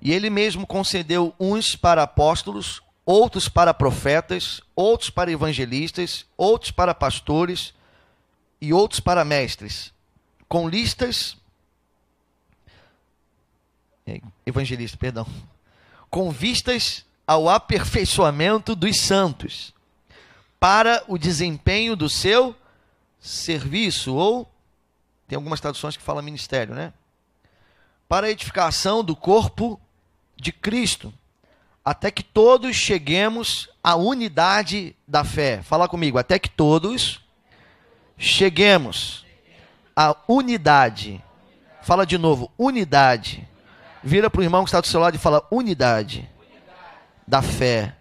E ele mesmo concedeu uns para apóstolos, outros para profetas, outros para evangelistas, outros para pastores e outros para mestres, com listas, evangelista, perdão, com vistas ao aperfeiçoamento dos santos, para o desempenho do seu serviço, ou tem algumas traduções que falam ministério, né? Para a edificação do corpo de Cristo, até que todos cheguemos à unidade da fé. Fala comigo, até que todos cheguemos à unidade. Fala de novo, unidade. Vira para o irmão que está do seu lado e fala, unidade da fé.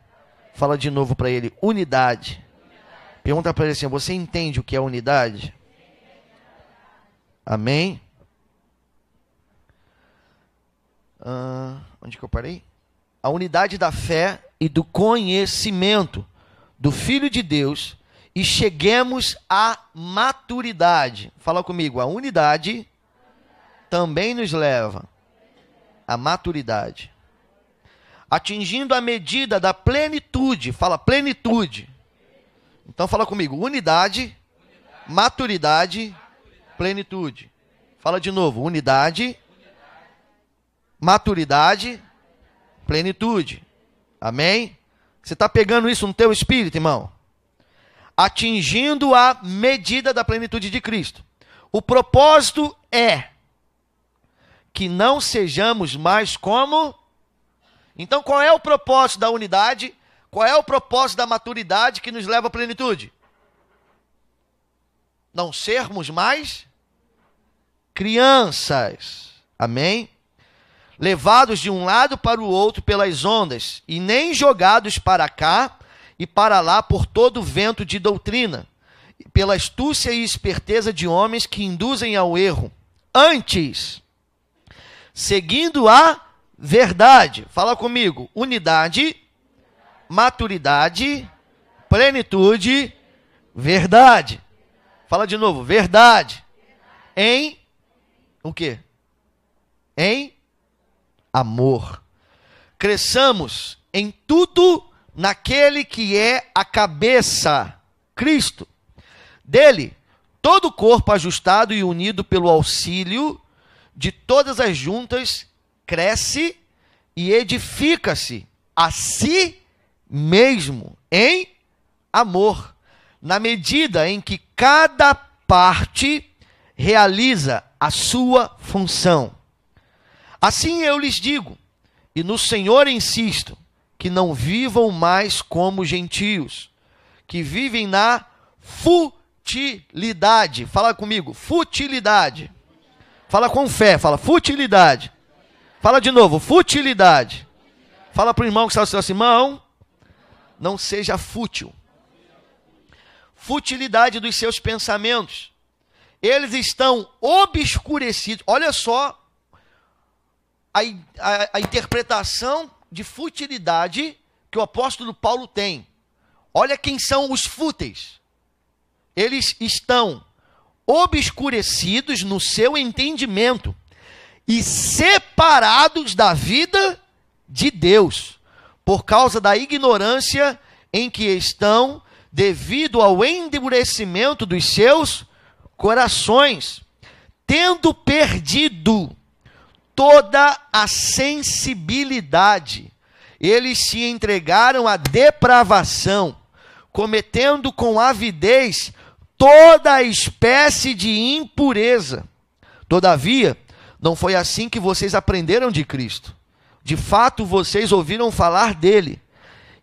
Fala de novo para ele, unidade. Pergunta para ele assim, você entende o que é unidade? Amém? Onde que eu parei? A unidade da fé e do conhecimento do Filho de Deus, e cheguemos à maturidade. Fala comigo, a unidade também nos leva à maturidade, atingindo a medida da plenitude. Fala plenitude. Então fala comigo, unidade, maturidade, plenitude. Fala de novo, unidade, maturidade, plenitude. Amém? Você está pegando isso no teu espírito, irmão? Atingindo a medida da plenitude de Cristo. O propósito é que não sejamos mais como... Então, qual é o propósito da unidade? Qual é o propósito da maturidade que nos leva à plenitude? Não sermos mais crianças. Amém? Levados de um lado para o outro pelas ondas, e nem jogados para cá e para lá por todo vento de doutrina, pela astúcia e esperteza de homens que induzem ao erro. Antes, seguindo a verdade. Fala comigo, unidade, maturidade, plenitude, verdade. Fala de novo, verdade. Em o quê? Em amor. Cresçamos em tudo naquele que é a cabeça, Cristo. Dele, todo o corpo ajustado e unido pelo auxílio de todas as juntas, cresce e edifica-se a si mesmo em amor, na medida em que cada parte realiza a sua função. Assim eu lhes digo, e no Senhor insisto, que não vivam mais como gentios, que vivem na futilidade. Fala comigo, futilidade. Fala com fé, fala futilidade. Fala de novo, futilidade. Fala para o irmão que está assim, irmão, não seja fútil. Futilidade dos seus pensamentos. Eles estão obscurecidos. Olha só a interpretação de futilidade que o apóstolo Paulo tem. Olha quem são os fúteis. Eles estão obscurecidos no seu entendimento e separados da vida de Deus, por causa da ignorância em que estão, devido ao endurecimento dos seus corações, tendo perdido toda a sensibilidade. Eles se entregaram à depravação, cometendo com avidez toda a espécie de impureza. Todavia, não foi assim que vocês aprenderam de Cristo. De fato, vocês ouviram falar dele,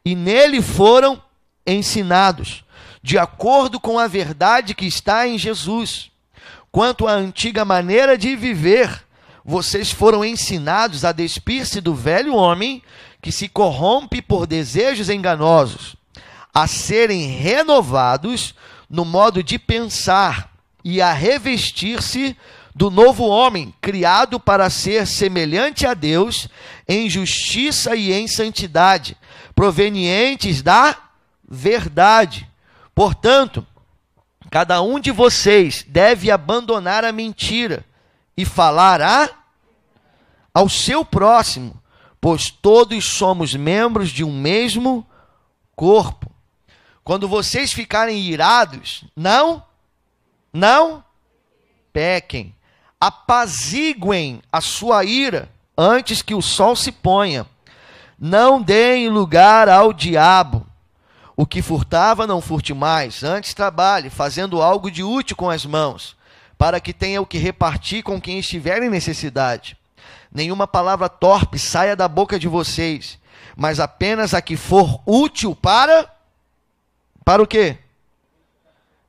e nele foram ensinados, de acordo com a verdade que está em Jesus. Quanto à antiga maneira de viver, vocês foram ensinados a despir-se do velho homem que se corrompe por desejos enganosos, a serem renovados no modo de pensar e a revestir-se do novo homem, criado para ser semelhante a Deus em justiça e em santidade, provenientes da verdade. Portanto, cada um de vocês deve abandonar a mentira e falar ao seu próximo, pois todos somos membros de um mesmo corpo. Quando vocês ficarem irados, não pequem. Apaziguem a sua ira antes que o sol se ponha. Não deem lugar ao diabo. O que furtava, não furte mais. Antes trabalhe, fazendo algo de útil com as mãos, para que tenha o que repartir com quem estiver em necessidade. Nenhuma palavra torpe saia da boca de vocês, mas apenas a que for útil para o quê?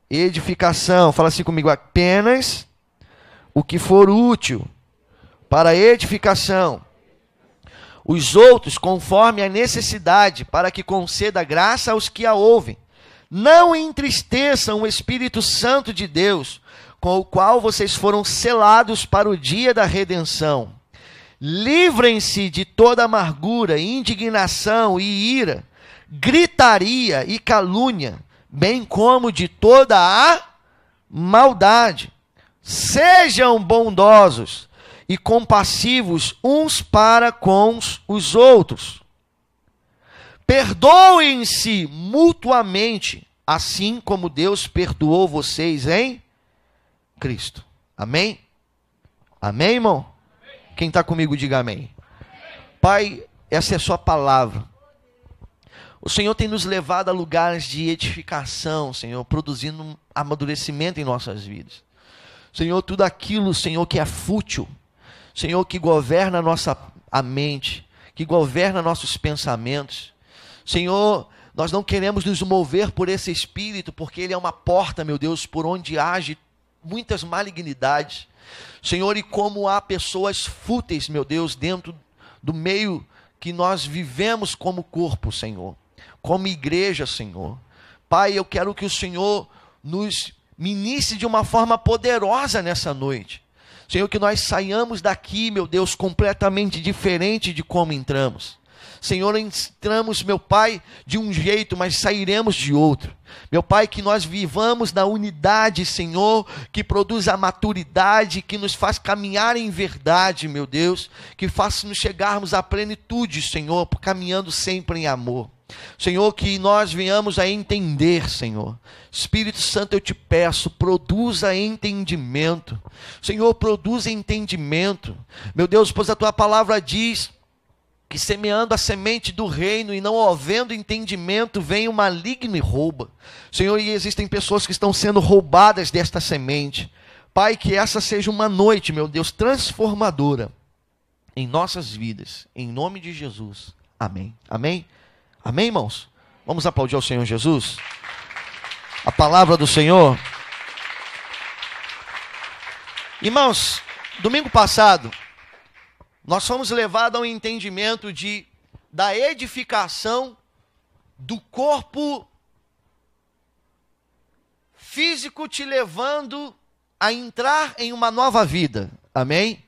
Edificação. Fala assim comigo, apenas o que for útil para edificação. Os outros, conforme a necessidade, para que conceda graça aos que a ouvem. Não entristeçam o Espírito Santo de Deus, com o qual vocês foram selados para o dia da redenção. Livrem-se de toda amargura, indignação e ira, gritaria e calúnia, bem como de toda a maldade. Sejam bondosos e compassivos uns para com os outros. Perdoem-se mutuamente, assim como Deus perdoou vocês em Cristo. Amém? Amém, irmão? Quem está comigo, diga amém. Pai, essa é a sua palavra. O Senhor tem nos levado a lugares de edificação, Senhor, produzindo um amadurecimento em nossas vidas. Senhor, tudo aquilo, Senhor, que é fútil, Senhor, que governa a mente, que governa nossos pensamentos. Senhor, nós não queremos nos mover por esse espírito, porque ele é uma porta, meu Deus, por onde age muitas malignidades. Senhor, e como há pessoas fúteis, meu Deus, dentro do meio que nós vivemos como corpo, Senhor, como igreja, Senhor. Pai, eu quero que o Senhor nos ministre de uma forma poderosa nessa noite. Senhor, que nós saiamos daqui, meu Deus, completamente diferente de como entramos. Senhor, entramos, meu Pai, de um jeito, mas sairemos de outro. Meu Pai, que nós vivamos na unidade, Senhor, que produz a maturidade, que nos faz caminhar em verdade, meu Deus, que faça-nos chegarmos à plenitude, Senhor, caminhando sempre em amor. Senhor, que nós venhamos a entender, Senhor. Espírito Santo, eu te peço, produza entendimento. Senhor, produza entendimento. Meu Deus, pois a tua palavra diz que semeando a semente do reino e não havendo entendimento, vem o maligno e rouba. Senhor, e existem pessoas que estão sendo roubadas desta semente. Pai, que essa seja uma noite, meu Deus, transformadora em nossas vidas. Em nome de Jesus. Amém. Amém. Amém, irmãos? Vamos aplaudir ao Senhor Jesus? A palavra do Senhor. Irmãos, domingo passado, nós fomos levados ao entendimento da edificação do corpo físico te levando a entrar em uma nova vida. Amém?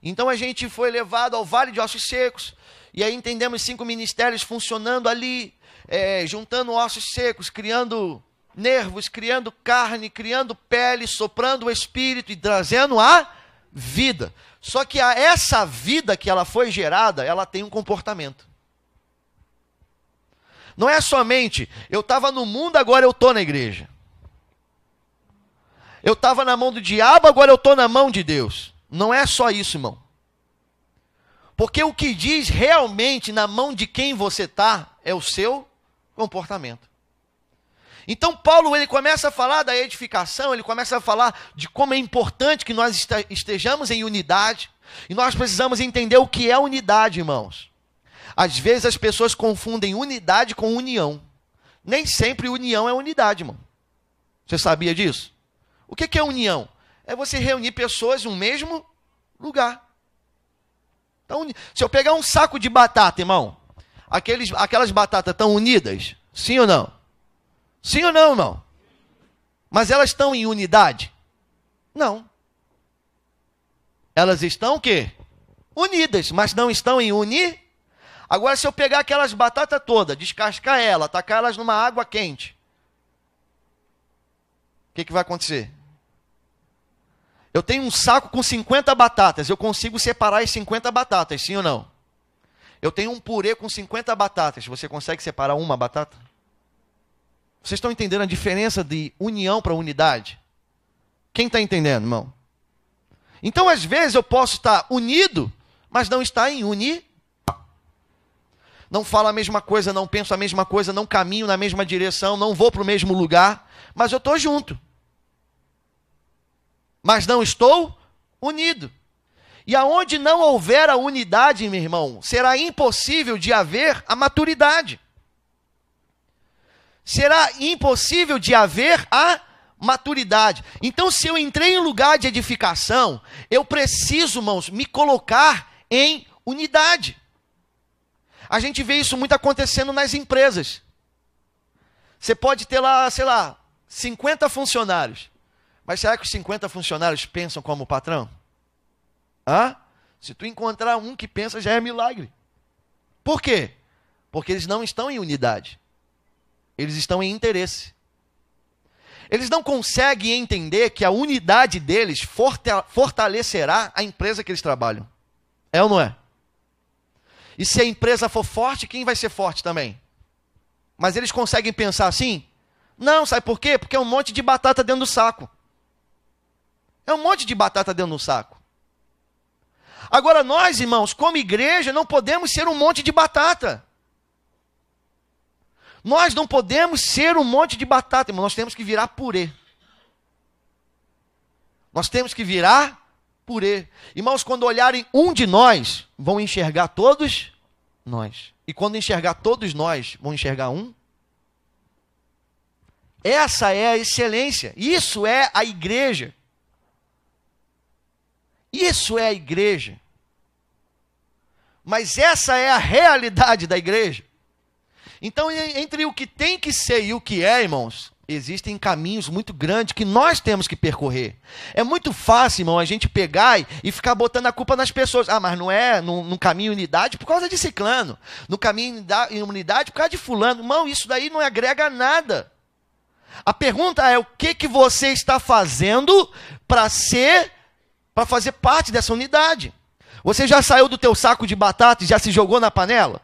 Então a gente foi levado ao Vale de Ossos Secos. E aí entendemos 5 ministérios funcionando ali, juntando ossos secos, criando nervos, criando carne, criando pele, soprando o espírito e trazendo a vida. Só que essa vida que ela foi gerada, ela tem um comportamento. Não é somente, eu estava no mundo, agora eu estou na igreja. Eu estava na mão do diabo, agora eu estou na mão de Deus. Não é só isso, irmão. Porque o que diz realmente na mão de quem você está é o seu comportamento. Então Paulo, ele começa a falar da edificação, ele começa a falar de como é importante que nós estejamos em unidade. E nós precisamos entender o que é unidade, irmãos. Às vezes as pessoas confundem unidade com união. Nem sempre união é unidade, irmão. Você sabia disso? O que é união? É você reunir pessoas no mesmo lugar. Então, se eu pegar um saco de batata, irmão, aquelas batatas estão unidas? Sim ou não? Sim ou não, irmão? Mas elas estão em unidade? Não. Elas estão o quê? Unidas, mas não estão em unir. Agora, se eu pegar aquelas batatas todas, descascar elas, tacar elas numa água quente, o que vai acontecer? Eu tenho um saco com 50 batatas, eu consigo separar as 50 batatas, sim ou não? Eu tenho um purê com 50 batatas. Você consegue separar uma batata? Vocês estão entendendo a diferença de união para unidade? Quem está entendendo, irmão? Então, às vezes, eu posso estar unido, mas não estar em unidade. Não falo a mesma coisa, não penso a mesma coisa, não caminho na mesma direção, não vou para o mesmo lugar, mas eu estou junto. Mas não estou unido. E aonde não houver a unidade, meu irmão, será impossível de haver a maturidade. Será impossível de haver a maturidade. Então, se eu entrei em lugar de edificação, eu preciso, irmãos, me colocar em unidade. A gente vê isso muito acontecendo nas empresas. Você pode ter lá, sei lá, 50 funcionários. Mas será que os 50 funcionários pensam como o patrão? Hã? Se tu encontrar um que pensa, já é milagre. Por quê? Porque eles não estão em unidade. Eles estão em interesse. Eles não conseguem entender que a unidade deles fortalecerá a empresa que eles trabalham. É ou não é? E se a empresa for forte, quem vai ser forte também? Mas eles conseguem pensar assim? Não, sabe por quê? Porque é um monte de batata dentro do saco. É um monte de batata dentro do saco. Agora nós, irmãos, como igreja, não podemos ser um monte de batata. Nós não podemos ser um monte de batata, irmão. Nós temos que virar purê. Nós temos que virar purê. Irmãos, quando olharem um de nós, vão enxergar todos nós. E quando enxergar todos nós, vão enxergar um. Essa é a excelência. Isso é a igreja. Isso é a igreja. Mas essa é a realidade da igreja. Então, entre o que tem que ser e o que é, irmãos, existem caminhos muito grandes que nós temos que percorrer. É muito fácil, irmão, a gente pegar e ficar botando a culpa nas pessoas. Ah, mas não é no caminho unidade por causa de ciclano. No caminho unidade por causa de fulano. Irmão, isso daí não agrega nada. A pergunta é, o que você está fazendo para fazer parte dessa unidade? Você já saiu do teu saco de batata e já se jogou na panela?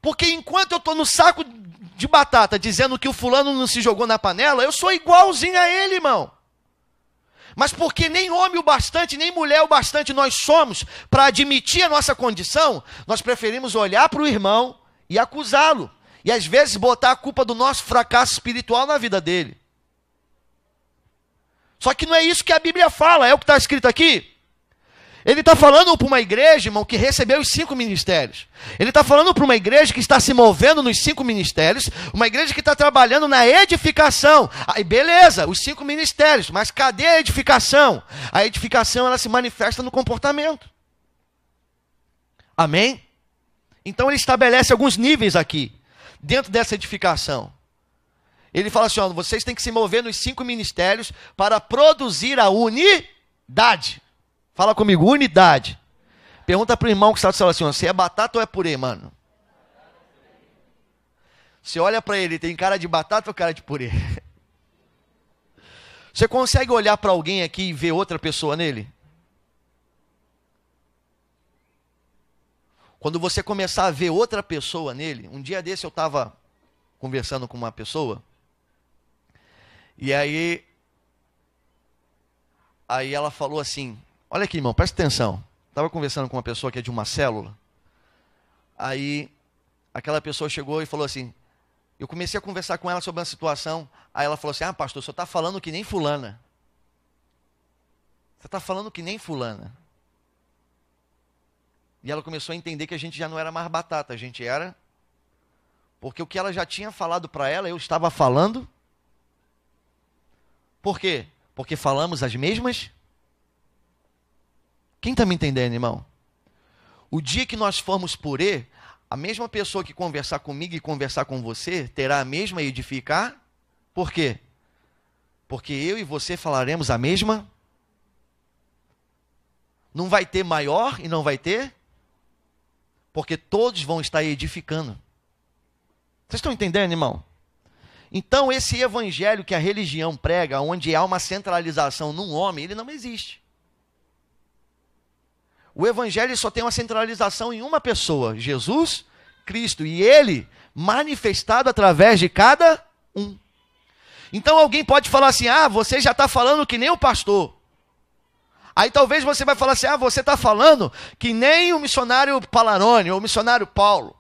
Porque enquanto eu estou no saco de batata dizendo que o fulano não se jogou na panela, eu sou igualzinho a ele, irmão. Mas porque nem homem o bastante, nem mulher o bastante nós somos para admitir a nossa condição, nós preferimos olhar para o irmão e acusá-lo. E às vezes botar a culpa do nosso fracasso espiritual na vida dele. Só que não é isso que a Bíblia fala, é o que está escrito aqui. Ele está falando para uma igreja, irmão, que recebeu os 5 ministérios. Ele está falando para uma igreja que está se movendo nos 5 ministérios, uma igreja que está trabalhando na edificação. Aí beleza, os 5 ministérios, mas cadê a edificação? A edificação, ela se manifesta no comportamento. Amém? Então ele estabelece alguns níveis aqui, dentro dessa edificação. Ele fala assim, ó, vocês têm que se mover nos 5 ministérios para produzir a unidade. Fala comigo, unidade. Pergunta para o irmão que está do céu assim, se é batata ou é purê, mano? Você olha para ele, tem cara de batata ou cara de purê? Você consegue olhar para alguém aqui e ver outra pessoa nele? Quando você começar a ver outra pessoa nele, um dia desse eu estava conversando com uma pessoa, e aí ela falou assim, olha aqui, irmão, presta atenção. Estava conversando com uma pessoa que é de uma célula. Aí, aquela pessoa chegou e falou assim, eu comecei a conversar com ela sobre uma situação. Aí ela falou assim, pastor, você está falando que nem fulana. Você está falando que nem fulana. E ela começou a entender que a gente já não era mais batata, a gente era... Porque o que ela já tinha falado para ela, eu estava falando. Por quê? Porque falamos as mesmas. Quem está me entendendo, irmão? O dia que nós formos purê, a mesma pessoa que conversar comigo e conversar com você, terá a mesma edificar. Por quê? Porque eu e você falaremos a mesma. Não vai ter maior e não vai ter. Porque todos vão estar edificando. Vocês estão entendendo, irmão? Então, esse evangelho que a religião prega, onde há uma centralização num homem, ele não existe. O evangelho só tem uma centralização em uma pessoa, Jesus Cristo, e ele manifestado através de cada um. Então alguém pode falar assim, você já está falando que nem o pastor. Aí talvez você vai falar assim, você está falando que nem o missionário Palarone, ou o missionário Paulo.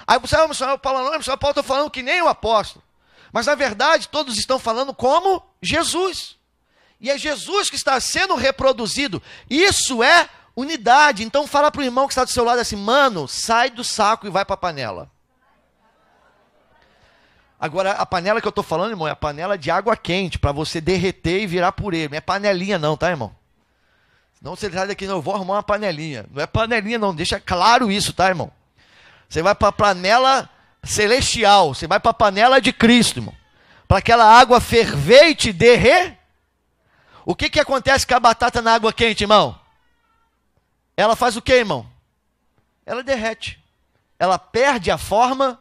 Aí você, o missionário Palarone, o missionário Paulo está falando que nem o apóstolo. Mas na verdade todos estão falando como Jesus. E é Jesus que está sendo reproduzido. Isso é unidade. Então fala para o irmão que está do seu lado assim, mano, sai do saco e vai para a panela. Agora, a panela que eu estou falando, irmão, é a panela de água quente, para você derreter e virar purê. Não é panelinha não, tá, irmão? Senão você sai daqui, não, eu vou arrumar uma panelinha. Não é panelinha não, deixa claro isso, tá, irmão? Você vai para a panela celestial, você vai para a panela de Cristo, irmão. Para aquela água ferver e te derreter. O que acontece com a batata na água quente, irmão? Ela faz o que, irmão? Ela derrete. Ela perde a forma.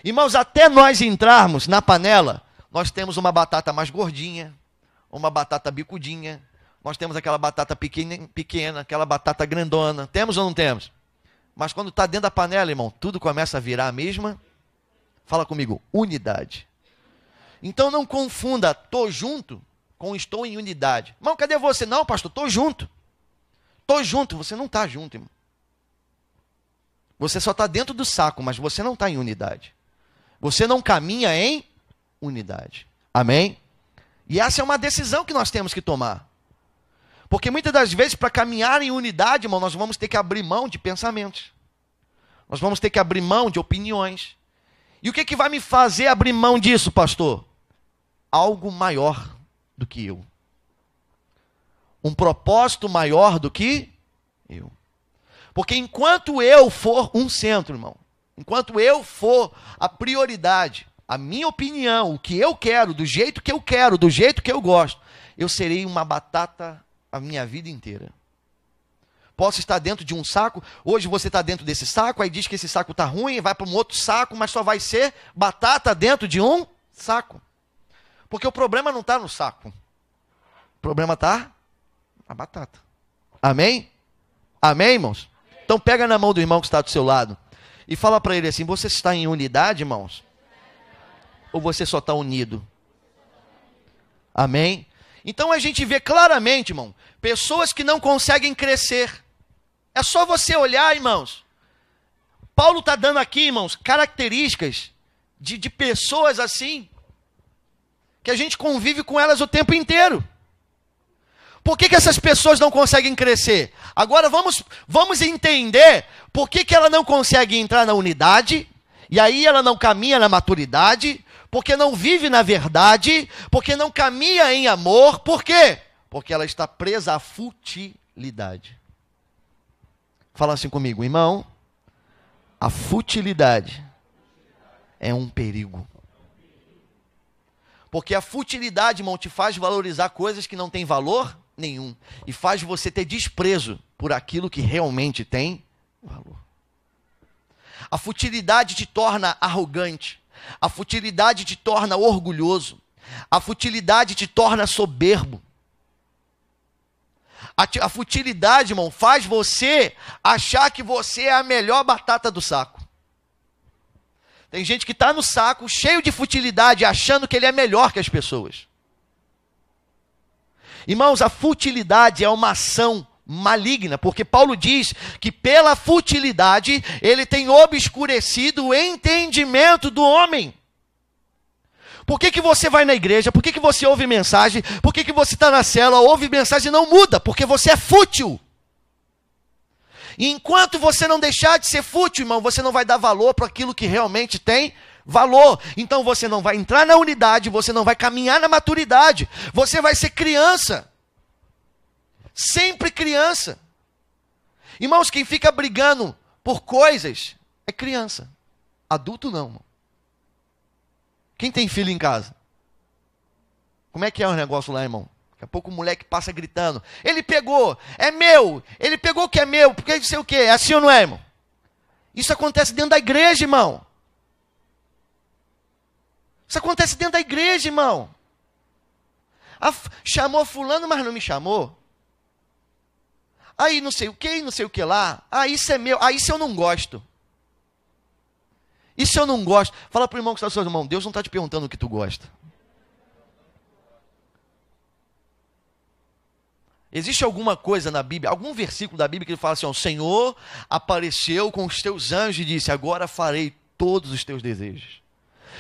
Irmãos, até nós entrarmos na panela, nós temos uma batata mais gordinha, uma batata bicudinha, nós temos aquela batata pequena, aquela batata grandona. Temos ou não temos? Mas quando está dentro da panela, irmão, tudo começa a virar a mesma. Fala comigo, unidade. Então não confunda, estou junto com estou em unidade. Irmão, cadê você? Não, pastor, estou junto. Estou junto, você não está junto, irmão. Você só está dentro do saco, mas você não está em unidade. Você não caminha em unidade. Amém? E essa é uma decisão que nós temos que tomar. Porque muitas das vezes, para caminhar em unidade, irmão, nós vamos ter que abrir mão de pensamentos. Nós vamos ter que abrir mão de opiniões. E o que vai me fazer abrir mão disso, pastor? Algo maior do que eu. Um propósito maior do que eu. Porque enquanto eu for um centro, irmão, enquanto eu for a prioridade, a minha opinião, o que eu quero, do jeito que eu quero, do jeito que eu gosto, eu serei uma batata a minha vida inteira. Posso estar dentro de um saco, hoje você está dentro desse saco, aí diz que esse saco está ruim, vai para um outro saco, mas só vai ser batata dentro de um saco. Porque o problema não está no saco. O problema está na batata. Amém? Amém, irmãos? Então pega na mão do irmão que está do seu lado e fala para ele assim, você está em unidade, irmãos? Ou você só está unido? Amém? Então a gente vê claramente, irmão, pessoas que não conseguem crescer. É só você olhar, irmãos. Paulo está dando aqui, irmãos, características de pessoas assim, que a gente convive com elas o tempo inteiro. Por que essas pessoas não conseguem crescer? Agora vamos entender por que ela não consegue entrar na unidade, e aí ela não caminha na maturidade, porque não vive na verdade, porque não caminha em amor. Por quê? Porque ela está presa à futilidade. Fala assim comigo, irmão. A futilidade é um perigo. Porque a futilidade, irmão, te faz valorizar coisas que não têm valor nenhum. E faz você ter desprezo por aquilo que realmente tem valor. A futilidade te torna arrogante. A futilidade te torna orgulhoso. A futilidade te torna soberbo. A futilidade, irmão, faz você achar que você é a melhor batata do saco. Tem gente que está no saco, cheio de futilidade, achando que ele é melhor que as pessoas. Irmãos, a futilidade é uma ação maligna, porque Paulo diz que pela futilidade ele tem obscurecido o entendimento do homem. Por que você vai na igreja? Por que você ouve mensagem? Por que você está na célula, ouve mensagem e não muda? Porque você é fútil. E enquanto você não deixar de ser fútil, irmão, você não vai dar valor para aquilo que realmente tem valor. Então você não vai entrar na unidade, você não vai caminhar na maturidade. Você vai ser criança. Sempre criança. Irmãos, quem fica brigando por coisas é criança. Adulto não, irmão. Quem tem filho em casa? Como é que é o negócio lá, irmão? Daqui a pouco o moleque passa gritando. Ele pegou, é meu. Ele pegou o que é meu, porque não sei o quê. É assim ou não é, irmão? Isso acontece dentro da igreja, irmão. Isso acontece dentro da igreja, irmão. Chamou fulano, mas não me chamou. aí não sei o que, não sei o que lá, isso é meu, isso eu não gosto. Isso eu não gosto. Fala para o irmão que está do seu irmão, Deus não está te perguntando o que tu gosta. Existe alguma coisa na Bíblia, algum versículo da Bíblia que ele fala assim, ó, o Senhor apareceu com os teus anjos e disse, agora farei todos os teus desejos.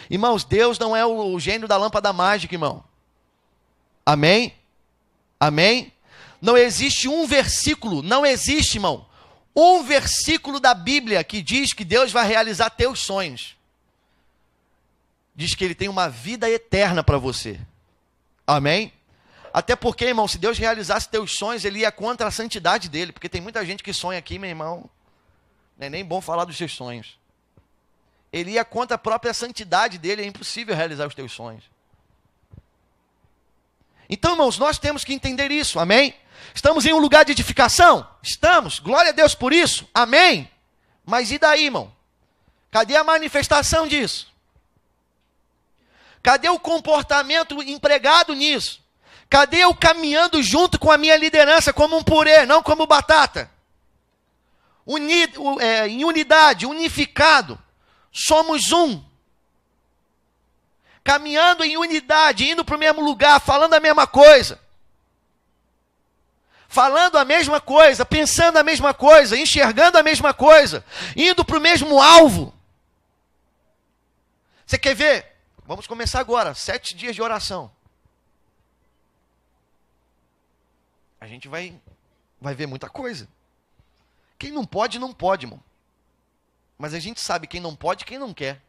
Irmãos, Deus não é o gênio da lâmpada mágica, irmão. Amém? Amém? Não existe um versículo, não existe, irmão, um versículo da Bíblia que diz que Deus vai realizar teus sonhos. Diz que Ele tem uma vida eterna para você. Amém? Até porque, irmão, se Deus realizasse teus sonhos, Ele ia contra a santidade dEle. Porque tem muita gente que sonha aqui, meu irmão. Não é nem bom falar dos seus sonhos. Ele ia contra a própria santidade dEle. É impossível realizar os teus sonhos. Então, irmãos, nós temos que entender isso. Amém? Estamos em um lugar de edificação? Estamos. Glória a Deus por isso. Amém? Mas e daí, irmão? Cadê a manifestação disso? Cadê o comportamento empregado nisso? Cadê eu caminhando junto com a minha liderança como um purê, não como batata? Em unidade, unificado. Somos um. Caminhando em unidade, indo para o mesmo lugar, falando a mesma coisa. Falando a mesma coisa, pensando a mesma coisa, enxergando a mesma coisa, indo para o mesmo alvo. Você quer ver? Vamos começar agora, 7 dias de oração. A gente vai ver muita coisa. Quem não pode, não pode, irmão. Mas a gente sabe quem não pode e quem não quer.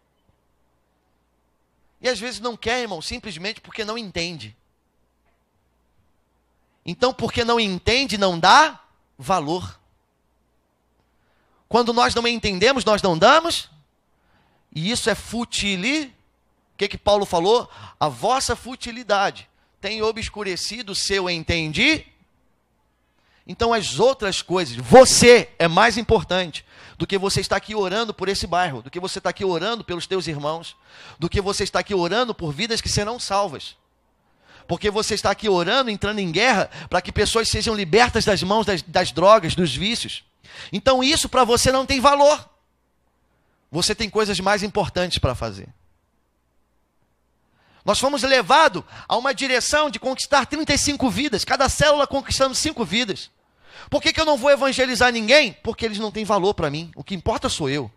E às vezes não quer, irmão, simplesmente porque não entende. Então, porque não entende, não dá valor. Quando nós não entendemos, nós não damos. E isso é futilidade. O que Paulo falou? A vossa futilidade tem obscurecido o seu entendimento. Então as outras coisas, você é mais importante do que você estar aqui orando por esse bairro, do que você estar aqui orando pelos teus irmãos, do que você estar aqui orando por vidas que serão salvas. Porque você está aqui orando, entrando em guerra, para que pessoas sejam libertas das mãos das drogas, dos vícios. Então isso para você não tem valor. Você tem coisas mais importantes para fazer. Nós fomos levados a uma direção de conquistar 35 vidas, cada célula conquistando 5 vidas. Por que eu não vou evangelizar ninguém? Porque eles não têm valor para mim. O que importa sou eu.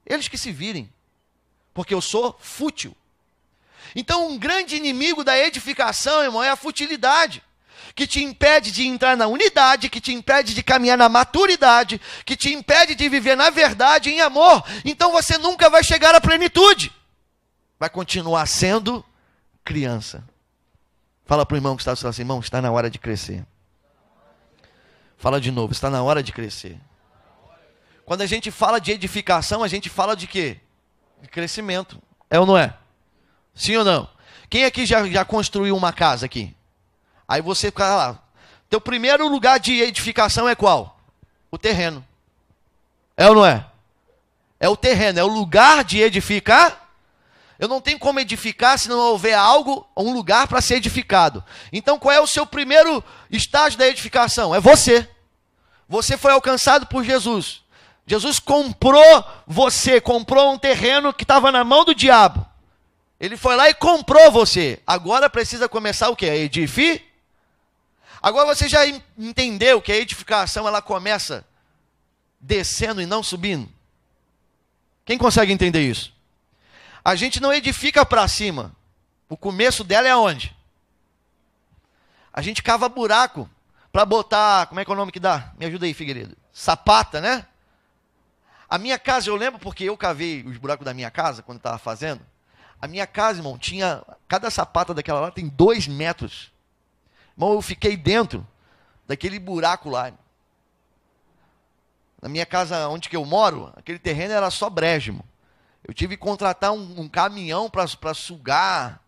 Eles que se virem. Porque eu sou fútil. Então, um grande inimigo da edificação, irmão, é a futilidade. Que te impede de entrar na unidade, que te impede de caminhar na maturidade, que te impede de viver na verdade, em amor. Então, você nunca vai chegar à plenitude. Vai continuar sendo criança. Fala para o irmão que está assim, irmão, está na hora de crescer. Fala de novo, está na hora de crescer. Quando a gente fala de edificação, a gente fala de quê? De crescimento. É ou não é? Sim ou não? Quem aqui já construiu uma casa aqui? Aí você fica lá. Teu primeiro lugar de edificação é qual? O terreno. É ou não é? É o terreno, é o lugar de edificar. Eu não tenho como edificar se não houver algo, um lugar para ser edificado. Então qual é o seu primeiro estágio da edificação? É você. Você foi alcançado por Jesus. Jesus comprou você, comprou um terreno que estava na mão do diabo. Ele foi lá e comprou você. Agora precisa começar o quê? A edificar. Agora você já entendeu que a edificação ela começa descendo e não subindo? Quem consegue entender isso? A gente não edifica para cima. O começo dela é onde? A gente cava buraco para botar, como é que é o nome que dá? Me ajuda aí, Figueiredo. Sapata, né? A minha casa, eu lembro porque eu cavei os buracos da minha casa, quando estava fazendo. A minha casa, irmão, tinha, cada sapata daquela lá tem 2 metros. Irmão, eu fiquei dentro daquele buraco lá. Na minha casa, onde que eu moro, aquele terreno era só brejo, irmão. Eu tive que contratar um caminhão para sugar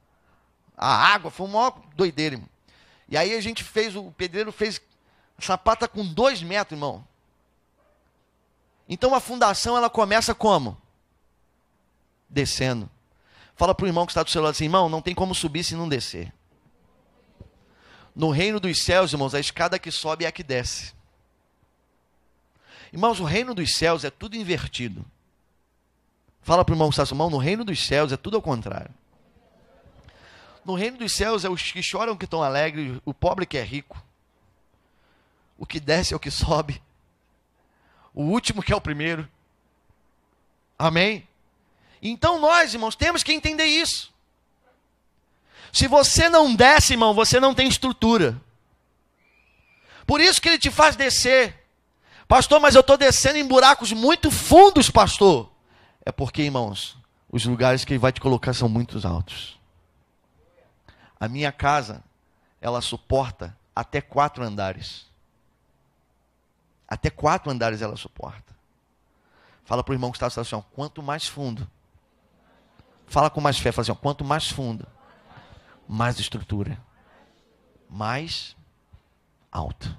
a água. Foi uma doideira, irmão. E aí a gente fez, o pedreiro fez sapata com 2 metros, irmão. Então a fundação, ela começa como? Descendo. Fala para o irmão que está do seu lado assim, irmão, não tem como subir se não descer. No reino dos céus, irmãos, a escada que sobe é a que desce. Irmãos, o reino dos céus é tudo invertido. Fala para o irmão Sassumão, no reino dos céus é tudo ao contrário. No reino dos céus é os que choram que estão alegres, o pobre que é rico. O que desce é o que sobe. O último que é o primeiro. Amém? Então nós, irmãos, temos que entender isso. Se você não desce, irmão, você não tem estrutura. Por isso que ele te faz descer. Pastor, mas eu estou descendo em buracos muito fundos, pastor. É porque, irmãos, os lugares que ele vai te colocar são muito altos. A minha casa, ela suporta até 4 andares. Até 4 andares ela suporta. Fala para o irmão que está assim, ó, quanto mais fundo. Fala com mais fé, fala assim, ó, quanto mais fundo, mais estrutura, mais alto.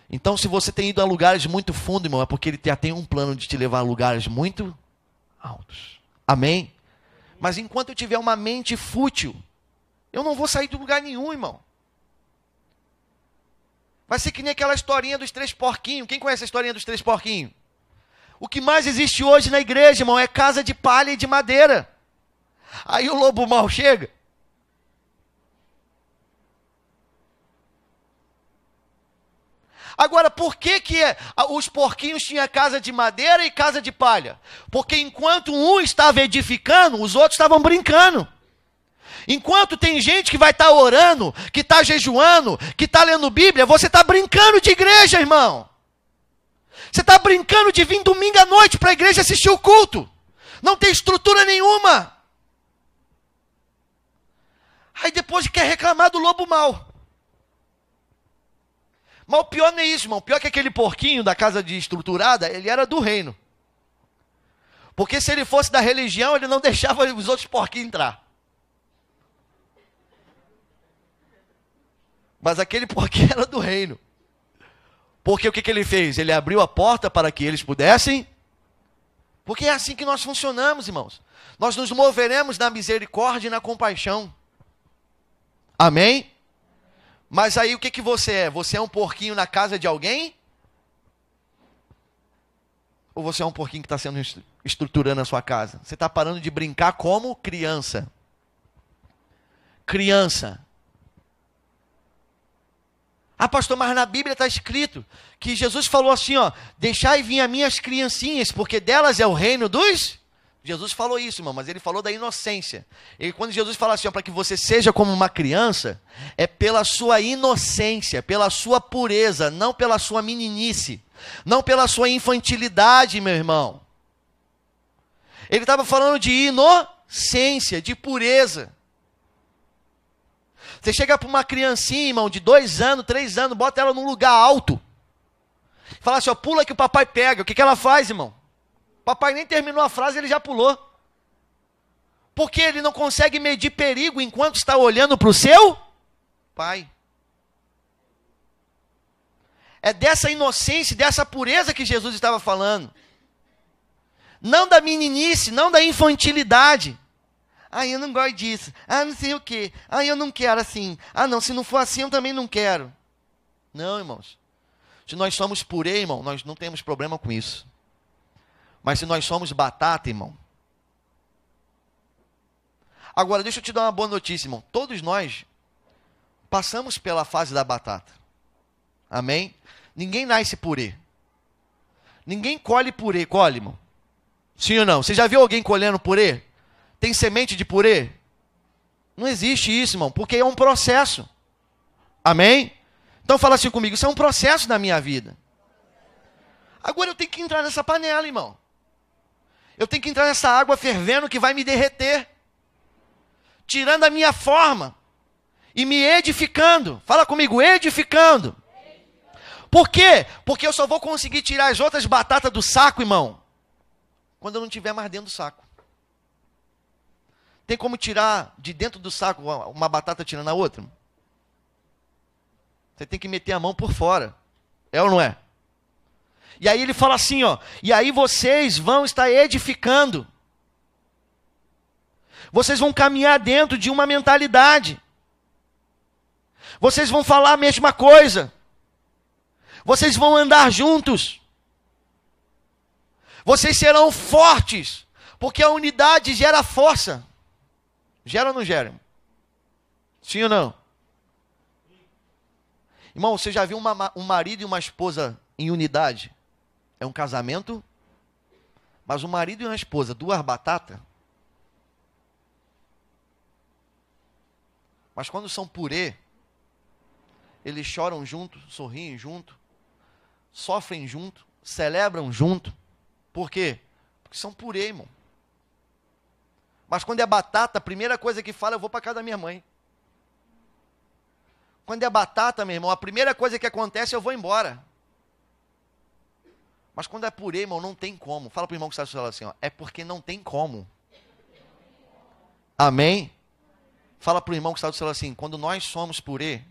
Então, se você tem ido a lugares muito fundos, irmão, é porque ele já tem um plano de te levar a lugares muito altos. Amém? Mas enquanto eu tiver uma mente fútil, eu não vou sair de lugar nenhum, irmão. Vai ser que nem aquela historinha dos 3 porquinhos. Quem conhece a historinha dos 3 porquinhos? O que mais existe hoje na igreja, irmão, é casa de palha e de madeira. Aí o lobo mau chega. Agora, por que os porquinhos tinham casa de madeira e casa de palha? Porque enquanto um estava edificando, os outros estavam brincando. Enquanto tem gente que vai estar orando, que está jejuando, que está lendo Bíblia, você está brincando de igreja, irmão. Você está brincando de vir domingo à noite para a igreja assistir o culto. Não tem estrutura nenhuma. Aí depois quer reclamar do lobo mau. Mas o pior não é isso, irmão. O pior é que aquele porquinho da casa de estruturada, ele era do reino. Porque se ele fosse da religião, ele não deixava os outros porquinhos entrar. Mas aquele porquinho era do reino. Porque o que ele fez? Ele abriu a porta para que eles pudessem. Porque é assim que nós funcionamos, irmãos. Nós nos moveremos na misericórdia e na compaixão. Amém? Mas aí o que você é? Você é um porquinho na casa de alguém? Ou você é um porquinho que está sendo estruturando a sua casa? Você está parando de brincar como criança. Criança. Ah, pastor, mas na Bíblia está escrito que Jesus falou assim, ó, deixai vir as minhas criancinhas, porque delas é o reino dos... Jesus falou isso, irmão, mas ele falou da inocência. E quando Jesus fala assim, para que você seja como uma criança, é pela sua inocência, pela sua pureza, não pela sua meninice, não pela sua infantilidade, meu irmão. Ele estava falando de inocência, de pureza. Você chega para uma criancinha, irmão, de 2 anos, 3 anos, bota ela num lugar alto. Fala assim, ó, pula que o papai pega. O que ela faz, irmão? Papai nem terminou a frase, ele já pulou. Porque ele não consegue medir perigo enquanto está olhando para o seu pai. É dessa inocência, dessa pureza que Jesus estava falando. Não da meninice, não da infantilidade. Ah, eu não gosto disso. Ah, não sei o quê. Ah, eu não quero assim. Ah, não, se não for assim, eu também não quero. Não, irmãos. Se nós somos purê, irmão, nós não temos problema com isso. Mas se nós somos batata, irmão. Agora, deixa eu te dar uma boa notícia, irmão. Todos nós passamos pela fase da batata. Amém? Ninguém nasce purê. Ninguém colhe purê. Colhe, irmão. Sim ou não? Você já viu alguém colhendo purê? Tem semente de purê? Não existe isso, irmão, porque é um processo. Amém? Então fala assim comigo, isso é um processo na minha vida. Agora eu tenho que entrar nessa panela, irmão. Eu tenho que entrar nessa água fervendo que vai me derreter. Tirando a minha forma. E me edificando. Fala comigo, edificando. Por quê? Porque eu só vou conseguir tirar as outras batatas do saco, irmão, quando eu não estiver mais dentro do saco. Tem como tirar de dentro do saco uma batata tirando a outra? Você tem que meter a mão por fora. É ou não é? E aí ele fala assim, ó, e aí vocês vão estar edificando. Vocês vão caminhar dentro de uma mentalidade. Vocês vão falar a mesma coisa. Vocês vão andar juntos. Vocês serão fortes, porque a unidade gera força. Gera ou não gera? Sim ou não? Irmão, você já viu um marido e uma esposa em unidade? É um casamento, mas um marido e uma esposa, duas batatas. Mas quando são purê, eles choram junto, sorriem junto, sofrem junto, celebram junto. Por quê? Porque são purê, irmão. Mas quando é batata, a primeira coisa que fala, eu vou para casa da minha mãe. Quando é batata, meu irmão, a primeira coisa que acontece, eu vou embora. Mas quando é purê, irmão, não tem como. Fala para o irmão que está do seu lado assim, ó, é porque não tem como. Amém? Fala para o irmão que está do seu lado assim, quando nós somos purê,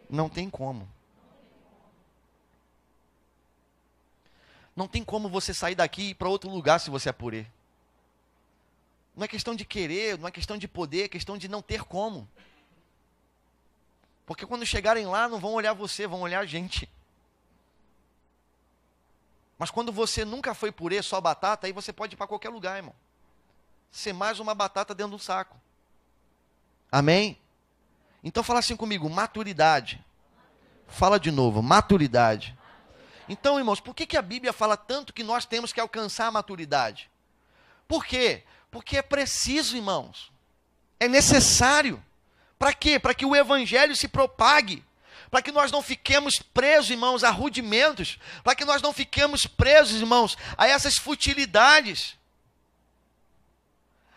não tem como. Não tem como você sair daqui e ir para outro lugar se você é purê. Não é questão de querer, não é questão de poder, é questão de não ter como. Porque quando chegarem lá, não vão olhar você, vão olhar a gente. Mas quando você nunca foi purê, só batata, aí você pode ir para qualquer lugar, irmão. Ser mais uma batata dentro do saco. Amém? Então fala assim comigo, maturidade. Fala de novo, maturidade. Então, irmãos, por que a Bíblia fala tanto que nós temos que alcançar a maturidade? Por quê? Porque é preciso, irmãos. É necessário. Para quê? Para que o evangelho se propague. Para que nós não fiquemos presos, irmãos, a rudimentos. Para que nós não fiquemos presos, irmãos, a essas futilidades.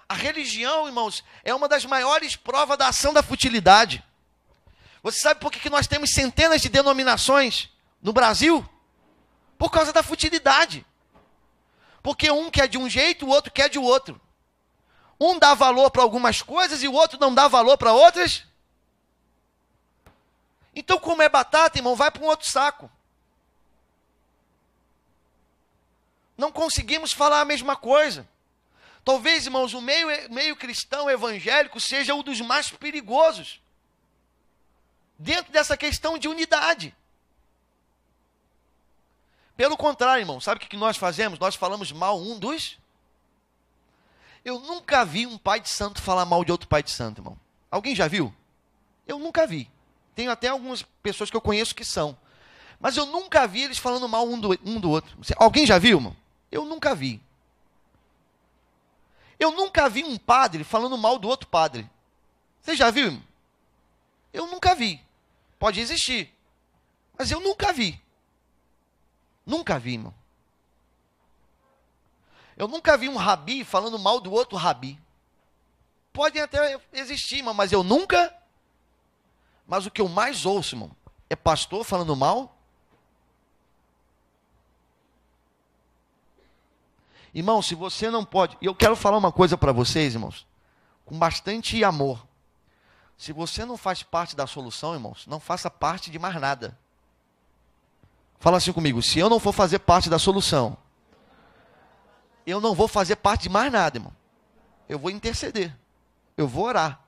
A religião, irmãos, é uma das maiores provas da ação da futilidade. Você sabe por que nós temos centenas de denominações no Brasil? Por causa da futilidade. Porque um quer de um jeito, o outro quer de outro. Um dá valor para algumas coisas e o outro não dá valor para outras. Então, como é batata, irmão, vai para um outro saco. Não conseguimos falar a mesma coisa. Talvez, irmãos, o meio cristão evangélico seja um dos mais perigosos. Dentro dessa questão de unidade. Pelo contrário, irmão, sabe o que nós fazemos? Nós falamos mal um dos... Eu nunca vi um pai de santo falar mal de outro pai de santo, irmão. Alguém já viu? Eu nunca vi. Tenho até algumas pessoas que eu conheço que são. Mas eu nunca vi eles falando mal um do outro. Alguém já viu, irmão? Eu nunca vi. Eu nunca vi um padre falando mal do outro padre. Você já viu, irmão? Eu nunca vi. Pode existir. Mas eu nunca vi. Nunca vi, irmão. Eu nunca vi um rabi falando mal do outro rabi. Podem até existir, irmão, mas eu nunca... Mas o que eu mais ouço, irmão, é pastor falando mal. Irmão, se você não pode... E eu quero falar uma coisa para vocês, irmãos, com bastante amor. Se você não faz parte da solução, irmãos, não faça parte de mais nada. Fala assim comigo, se eu não for fazer parte da solução, eu não vou fazer parte de mais nada, irmão. Eu vou interceder. Eu vou orar.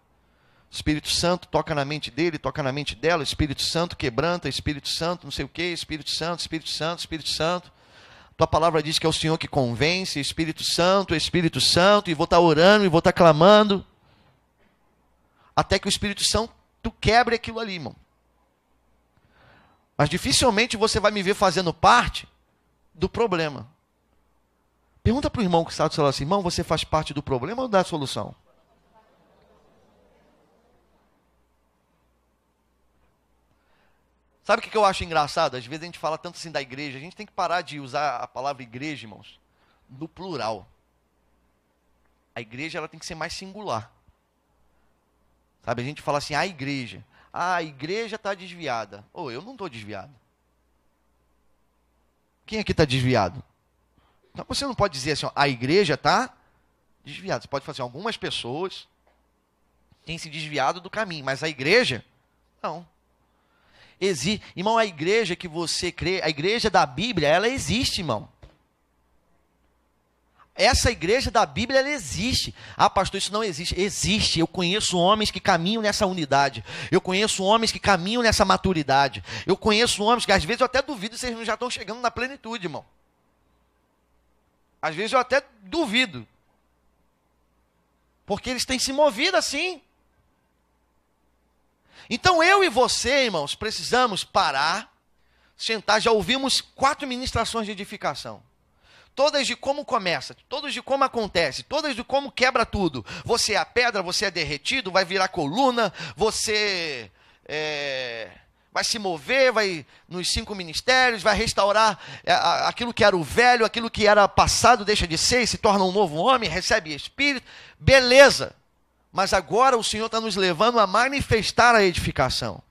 Espírito Santo toca na mente dele, toca na mente dela. Espírito Santo quebranta, Espírito Santo não sei o que, Espírito Santo, Espírito Santo, Espírito Santo. Tua palavra diz que é o Senhor que convence, Espírito Santo, e vou estar orando, e vou estar clamando. Até que o Espírito Santo quebre aquilo ali, irmão. Mas dificilmente você vai me ver fazendo parte do problema. Pergunta para o irmão que está do seu lado assim, irmão, você faz parte do problema ou da solução? Sabe o que eu acho engraçado? Às vezes a gente fala tanto assim da igreja, a gente tem que parar de usar a palavra igreja, irmãos, no plural. A igreja ela tem que ser mais singular. Sabe, a gente fala assim, a igreja está desviada. Eu não estou desviado. Quem aqui está desviado? Então você não pode dizer assim, a igreja está desviada. Você pode falar assim, algumas pessoas têm se desviado do caminho, mas a igreja, não. Irmão, a igreja que você crê, a igreja da Bíblia, ela existe, irmão. Essa igreja da Bíblia, ela existe. Ah, pastor, isso não existe. Existe. Eu conheço homens que caminham nessa unidade. Eu conheço homens que caminham nessa maturidade. Eu conheço homens que, às vezes, eu até duvido se eles já estão chegando na plenitude, irmão. Às vezes eu até duvido. Porque eles têm se movido assim. Então eu e você, irmãos, precisamos parar, sentar. Já ouvimos 4 ministrações de edificação. Todas de como começa, todas de como acontece, todas de como quebra tudo. Você é a pedra, você é derretido, vai virar coluna, você vai se mover, vai nos 5 ministérios, vai restaurar aquilo que era o velho, aquilo que era passado deixa de ser e se torna um novo homem, recebe espírito. Beleza. Mas agora o Senhor está nos levando a manifestar a edificação.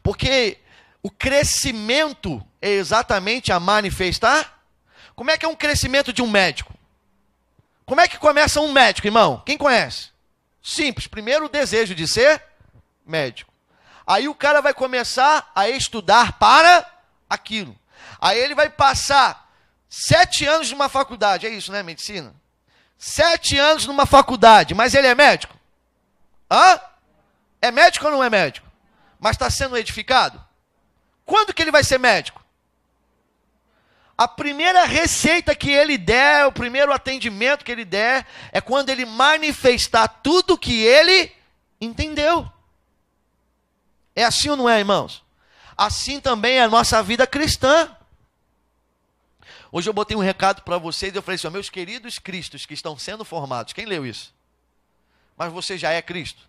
Porque o crescimento é exatamente a manifestar. Como é que é um crescimento de um médico? Como é que começa um médico, irmão? Quem conhece? Simples. Primeiro o desejo de ser médico. Aí o cara vai começar a estudar para aquilo. Aí ele vai passar 7 anos numa faculdade. É isso, né? Medicina. 7 anos numa faculdade. Mas ele é médico? Hã? É médico ou não é médico? Mas está sendo edificado? Quando que ele vai ser médico? A primeira receita que ele der, o primeiro atendimento que ele der, é quando ele manifestar tudo que ele entendeu. É assim ou não é, irmãos? Assim também é a nossa vida cristã. Hoje eu botei um recado para vocês e eu falei assim, meus queridos cristos que estão sendo formados, quem leu isso? Mas você já é Cristo?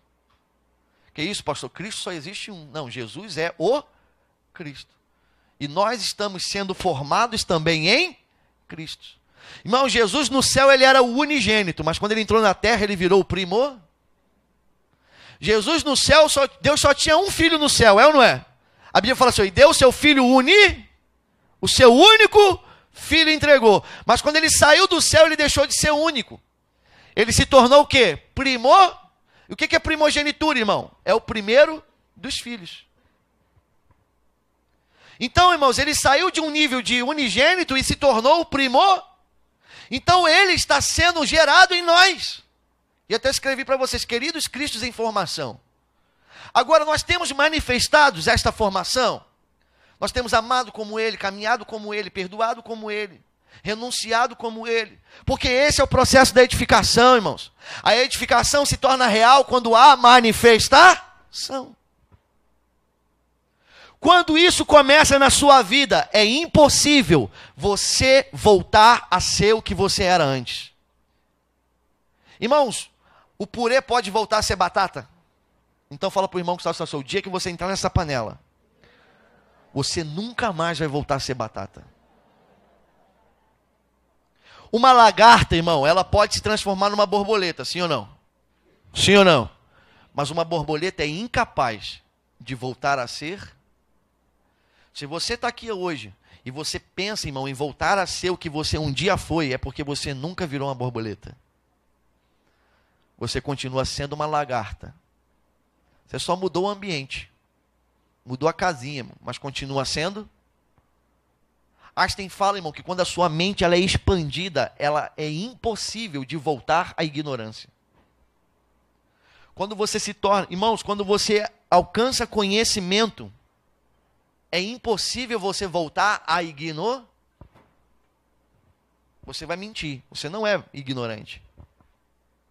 Que isso, pastor? Cristo só existe um. Não, Jesus é o Cristo. E nós estamos sendo formados também em Cristo. Irmão, Jesus no céu ele era o unigênito, mas quando ele entrou na terra ele virou o primor. Jesus no céu, Deus só tinha um filho no céu, é ou não é? A Bíblia fala assim, e deu o seu filho o seu único filho entregou. Mas quando ele saiu do céu, ele deixou de ser único. Ele se tornou o quê? Primor. E o que é primogenitura, irmão? É o primeiro dos filhos. Então, irmãos, ele saiu de um nível de unigênito e se tornou o primor. Então, ele está sendo gerado em nós. E até escrevi para vocês, queridos cristos em formação. Agora, nós temos manifestados esta formação. Nós temos amado como ele, caminhado como ele, perdoado como ele, renunciado como ele. Porque esse é o processo da edificação, irmãos. A edificação se torna real quando há manifestação. Quando isso começa na sua vida, é impossível você voltar a ser o que você era antes. Irmãos, o purê pode voltar a ser batata? Então fala para o irmão que está no seu, o dia que você entrar nessa panela, você nunca mais vai voltar a ser batata. Uma lagarta, irmão, ela pode se transformar numa borboleta, sim ou não? Sim ou não? Mas uma borboleta é incapaz de voltar a ser. Se você está aqui hoje e você pensa, irmão, em voltar a ser o que você um dia foi, é porque você nunca virou uma borboleta. Você continua sendo uma lagarta. Você só mudou o ambiente. Mudou a casinha, irmão, mas continua sendo. Einstein fala, irmão, que quando a sua mente ela é expandida, ela é impossível de voltar à ignorância. Quando você se torna, irmãos, quando você alcança conhecimento, é impossível você voltar a ignorar. Você vai mentir. Você não é ignorante.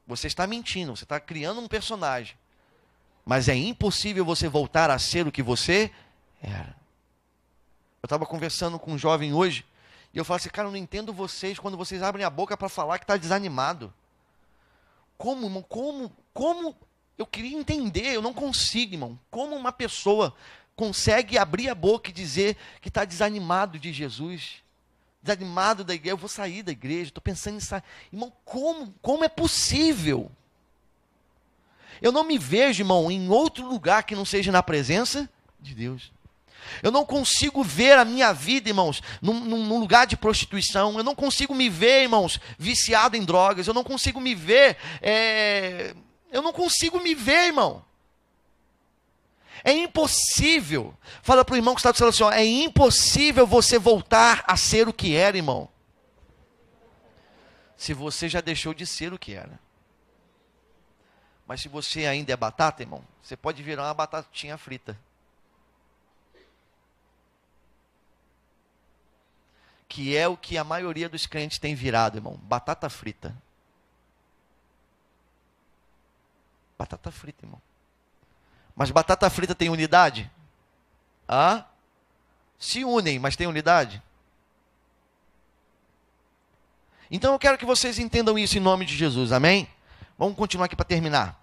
Você está mentindo. Você está criando um personagem. Mas é impossível você voltar a ser o que você era. Eu estava conversando com um jovem hoje. E eu falei assim, cara, eu não entendo vocês quando vocês abrem a boca para falar que está desanimado. Como, irmão? Como? Eu queria entender. Eu não consigo, irmão. Como uma pessoa consegue abrir a boca e dizer que está desanimado de Jesus, desanimado da igreja, eu vou sair da igreja, estou pensando em sair. Irmão, como é possível? Eu não me vejo, irmão, em outro lugar que não seja na presença de Deus. Eu não consigo ver a minha vida, irmãos, num lugar de prostituição. Eu não consigo me ver, irmãos, viciado em drogas. Eu não consigo me ver, irmão. É impossível. Fala para o irmão que está do seu lado assim, é impossível você voltar a ser o que era, irmão. Se você já deixou de ser o que era. Mas se você ainda é batata, irmão, você pode virar uma batatinha frita. que é o que a maioria dos crentes tem virado, irmão. Batata frita. Batata frita, irmão. Mas batata frita tem unidade? Ah? Se unem, mas tem unidade? Então eu quero que vocês entendam isso em nome de Jesus, amém? Vamos continuar aqui para terminar.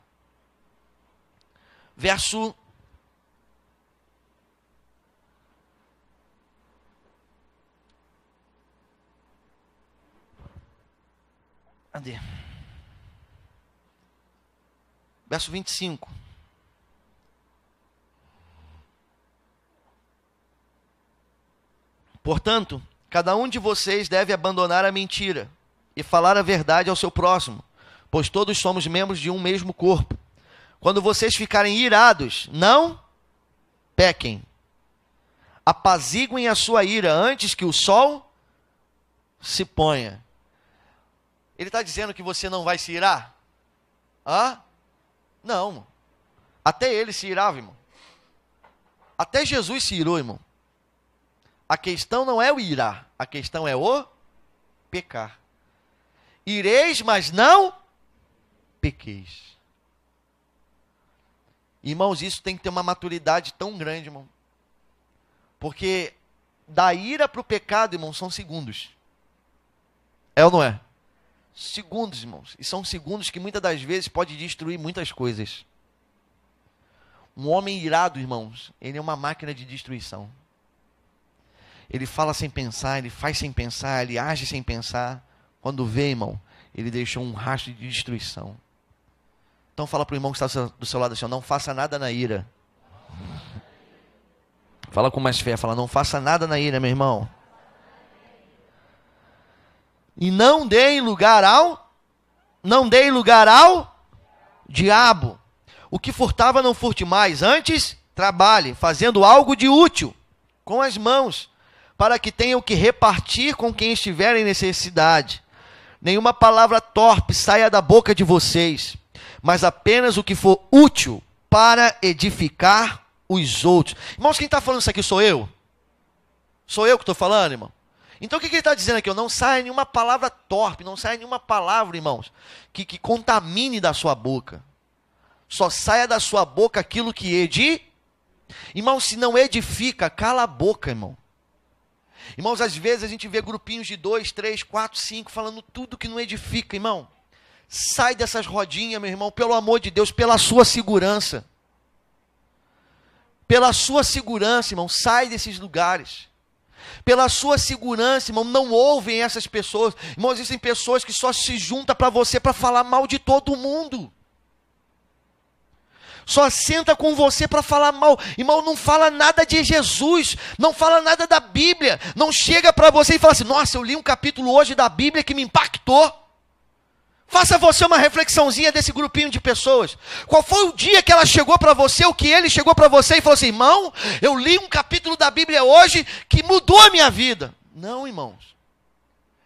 Verso... Cadê? Verso 25. Portanto, cada um de vocês deve abandonar a mentira e falar a verdade ao seu próximo, pois todos somos membros de um mesmo corpo. Quando vocês ficarem irados, não pequem. Apaziguem a sua ira antes que o sol se ponha. Ele está dizendo que você não vai se irar? Hã? Não. Até ele se irava, irmão. Até Jesus se irou, irmão. A questão não é o irar, a questão é o pecar. Ireis, mas não pequeis. Irmãos, isso tem que ter uma maturidade tão grande, irmão. Porque da ira para o pecado, irmão, são segundos. É ou não é? Segundos, irmãos. E são segundos que muitas das vezes pode destruir muitas coisas. Um homem irado, irmãos, ele é uma máquina de destruição. Ele fala sem pensar, ele faz sem pensar, ele age sem pensar. Quando vê, irmão, ele deixou um rastro de destruição. Então fala para o irmão que está do seu lado assim, não faça nada na ira. Fala com mais fé, fala, não faça nada na ira, meu irmão. E não deem lugar ao diabo. O que furtava não furte mais, antes trabalhe, fazendo algo de útil com as mãos, para que tenham que repartir com quem estiver em necessidade. Nenhuma palavra torpe saia da boca de vocês, mas apenas o que for útil para edificar os outros. Irmãos, quem está falando isso aqui sou eu? Sou eu que estou falando, irmão? Então o que ele está dizendo aqui? Não saia nenhuma palavra torpe, não saia nenhuma palavra, irmãos, que contamine da sua boca. Só saia da sua boca aquilo que edifica. Irmão, se não edifica, cala a boca, irmão. Irmãos, às vezes a gente vê grupinhos de 2, 3, 4, 5 falando tudo que não edifica, irmão. Sai dessas rodinhas, meu irmão, pelo amor de Deus, pela sua segurança. Pela sua segurança, irmão, sai desses lugares. Pela sua segurança, irmão, não ouvem essas pessoas. Irmão, existem pessoas que só se juntam para você para falar mal de todo mundo. Só senta com você para falar mal. Irmão, não fala nada de Jesus, não fala nada da Bíblia. Não chega para você e fala assim, nossa, eu li um capítulo hoje da Bíblia que me impactou. Faça você uma reflexãozinha desse grupinho de pessoas. Qual foi o dia que ela chegou para você, o que ele chegou para você e falou assim, irmão, eu li um capítulo da Bíblia hoje que mudou a minha vida. Não, irmãos.